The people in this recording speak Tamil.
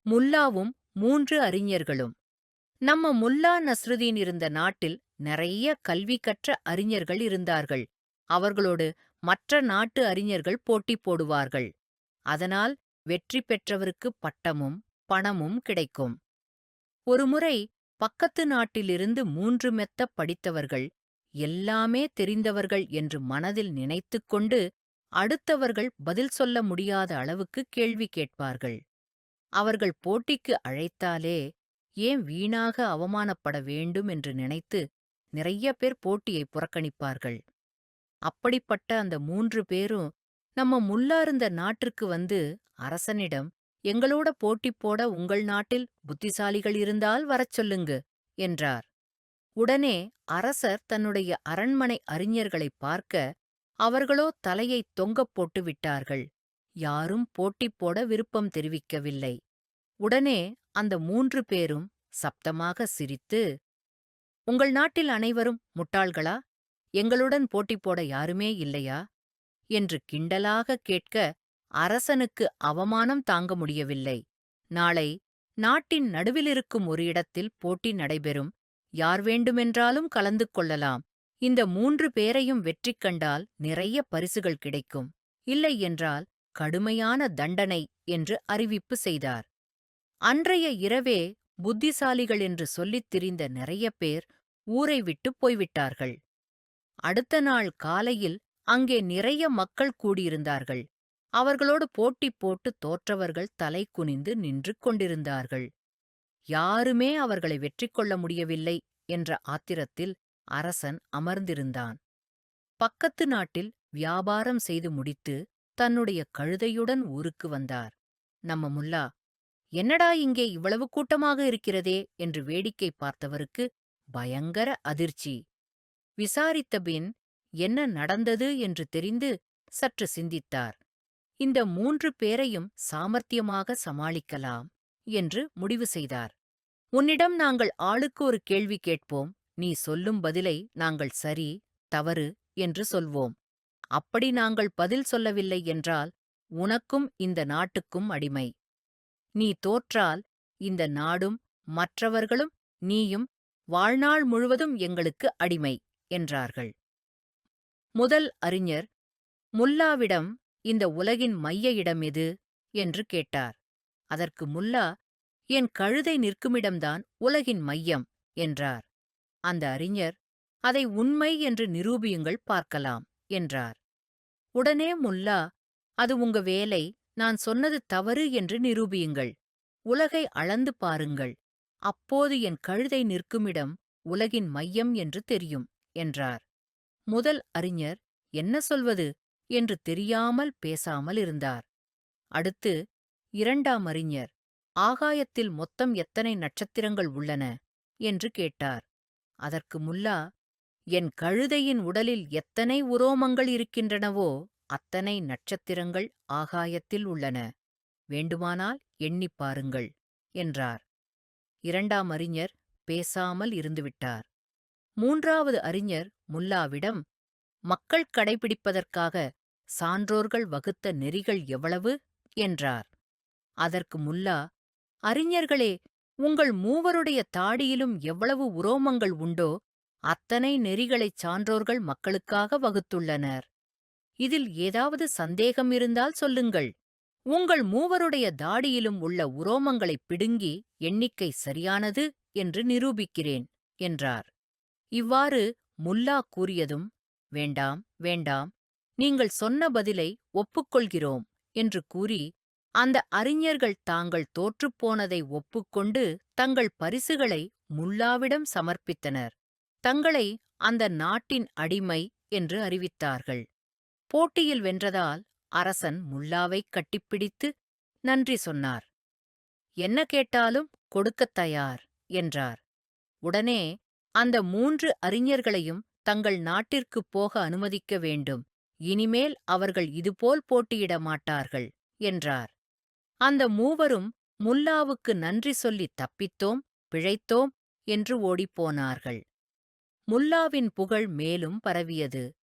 முல்லாவும் 3 அறிஞர்களும். நம்ம முல்லா நஸ்ருதீன் இருந்த நாட்டில் நிறைய கல்வி கற்ற அறிஞர்கள் இருந்தார்கள். அவர்களோடு மற்ற நாட்டு அறிஞர்கள் போட்டி போடுவார்கள். அதனால் வெற்றி பெற்றவருக்கு பட்டமும் பணமும் கிடைக்கும். ஒருமுறை பக்கத்து நாட்டிலிருந்து 3 மெத்த படித்தவர்கள், எல்லாமே தெரிந்தவர்கள் என்று மனதில் நினைத்துக்கொண்டு அடுத்தவர்கள் பதில் சொல்ல முடியாத அளவுக்கு கேள்வி கேட்பார்கள். அவர்கள் போட்டிக்கு அழைத்தாலே ஏன் வீணாக அவமானப்பட வேண்டும் என்று நினைத்து நிறைய பேர் போட்டியை புறக்கணிப்பார்கள். அப்படிப்பட்ட அந்த 3 பேரும் நம்ம முல்லா இருந்த நாட்டிற்கு வந்து அரசனிடம், எங்களோட போட்டி போட உங்கள் நாட்டில் புத்திசாலிகள் இருந்தால் வரச் சொல்லுங்க என்றார். உடனே அரசர் தன்னுடைய அரண்மனை அறிஞர்களைப் பார்க்க, அவர்களோ தலையைத் தொங்கப் போட்டு விட்டார்கள். யாரும் போட்டி போட விருப்பம் தெரிவிக்கவில்லை. உடனே அந்த 3 பேரும் சப்தமாக சிரித்து, உங்கள் நாட்டில் அனைவரும் முட்டாள்களா? எங்களுடன் போட்டி போட யாருமே இல்லையா? என்று கிண்டலாக கேட்க, அரசனுக்கு அவமானம் தாங்க முடியவில்லை. நாளை நாட்டின் நடுவிலிருக்கும் ஒரு இடத்தில் போட்டி நடைபெறும். யார் வேண்டுமென்றாலும் கலந்து கொள்ளலாம். இந்த 3 பேரையும் வெற்றி கண்டால் நிறைய பரிசுகள் கிடைக்கும். இல்லை என்றால் கடுமையான தண்டனை என்று அறிவிப்பு செய்தார். அன்றைய இரவே புத்திசாலிகள் என்று சொல்லித் திரிந்த நிறைய பேர் ஊரை விட்டுப் போய்விட்டார்கள். அடுத்த நாள் காலையில் அங்கே நிறைய மக்கள் கூடியிருந்தார்கள். அவர்களோடு போட்டி போட்டு தோற்றவர்கள் தலை குனிந்து நின்று கொண்டிருந்தார்கள். யாருமே அவர்களை வெற்றி கொள்ள முடியவில்லை என்ற ஆத்திரத்தில் அரசன் அமர்ந்திருந்தான். பக்கத்து நாட்டில் வியாபாரம் செய்து முடித்து தன்னுடைய கழுதையுடன் ஊருக்கு வந்தார். நம்ம முல்லா, என்னடா இங்கே இவ்வளவு கூட்டமாக இருக்கிறதே என்று வேடிக்கை பார்த்தவருக்கு பயங்கர அதிர்ச்சி. விசாரித்தபின் என்ன நடந்தது என்று தெரிந்து சற்று சிந்தித்தார். இந்த 3 பேரையும் சாமர்த்தியமாக சமாளிக்கலாம் என்று முடிவு செய்தார். உன்னிடம் நாங்கள் ஆளுக்கு ஒரு கேள்வி கேட்போம். நீ சொல்லும் பதிலை நாங்கள் சரி, தவறு என்று சொல்வோம். அப்படி நாங்கள் பதில் சொல்லவில்லை என்றால் உனக்கும் இந்த நாட்டுக்கும் அடிமை. நீ தோற்றால் இந்த நாடும் மற்றவர்களும் நீயும் வாழ்நாள் முழுவதும் எங்களுக்கு அடிமை என்றார்கள். முதல் அறிஞர் முல்லாவிடம், இந்த உலகின் மைய இடம் எது என்று கேட்டார். அதற்கு முல்லா, என் கழுதை நிற்குமிடம்தான் உலகின் மையம் என்றார். அந்த அறிஞர், அதை உண்மை என்று நிரூபியுங்கள் பார்க்கலாம் என்றார். உடனே முல்லா, அது உங்க வேலை, நான் சொன்னது தவறு என்று நிரூபியுங்கள். உலகை அளந்து பாருங்கள். அப்போது என் கழுதை நிற்குமிடம் உலகின் மையம் என்று தெரியும் என்றார். முதல் அறிஞர் என்ன சொல்வது என்று தெரியாமல் பேசாமல் இருந்தார். அடுத்து 2ஆம் அறிஞர், ஆகாயத்தில் மொத்தம் எத்தனை நட்சத்திரங்கள் உள்ளன என்று கேட்டார். அதற்கு முல்லா, என் கழுதையின் உடலில் எத்தனை உரோமங்கள் இருக்கின்றனவோ அத்தனை நட்சத்திரங்கள் ஆகாயத்தில் உள்ளன. வேண்டுமானால் எண்ணிப் பாருங்கள் என்றார். 2ஆம் அறிஞர் பேசாமல் இருந்துவிட்டார். 3வது அறிஞர் முல்லாவிடம், மக்கள் கடைபிடிப்பதற்காக சான்றோர்கள் வகுத்த நெறிகள் எவ்வளவு என்றார். அதற்கு முல்லா, அறிஞர்களே, உங்கள் மூவருடைய தாடியிலும் எவ்வளவு உரோமங்கள் உண்டோ அத்தனை நெறிகளைச் சான்றோர்கள் மக்களுக்காக வகுத்துள்ளனர். இதில் ஏதாவது சந்தேகம் இருந்தால் சொல்லுங்கள். உங்கள் மூவருடைய தாடியிலும் உள்ள உரோமங்களைப் பிடுங்கி எண்ணிக்கை சரியானது என்று நிரூபிக்கிறேன் என்றார். இவ்வாறு முல்லா கூறியதும், வேண்டாம் வேண்டாம், நீங்கள் சொன்ன பதிலை ஒப்புக்கொள்கிறோம் என்று கூறி அந்த அறிஞர்கள் தாங்கள் தோற்றுப்போனதை ஒப்புக்கொண்டு தங்கள் பரிசுகளை முல்லாவிடம் சமர்ப்பித்தனர். தங்களை அந்த நாட்டின் அடிமை என்று அறிவித்தார்கள். போட்டியில் வென்றதால் அரசன் முல்லாவைக் கட்டிப்பிடித்து நன்றி சொன்னார். என்ன கேட்டாலும் கொடுக்கத் தயார் என்றார். உடனே அந்த 3 அறிஞர்களையும் தங்கள் நாட்டிற்குப் போக அனுமதிக்க வேண்டும். இனிமேல் அவர்கள் இதுபோல் போட்டியிட மாட்டார்கள் என்றார். அந்த மூவரும் முல்லாவுக்கு நன்றி சொல்லி தப்பித்தோம், பிழைத்தோம் என்று ஓடிப்போனார்கள். முல்லாவின் புகழ் மேலும் பரவியது.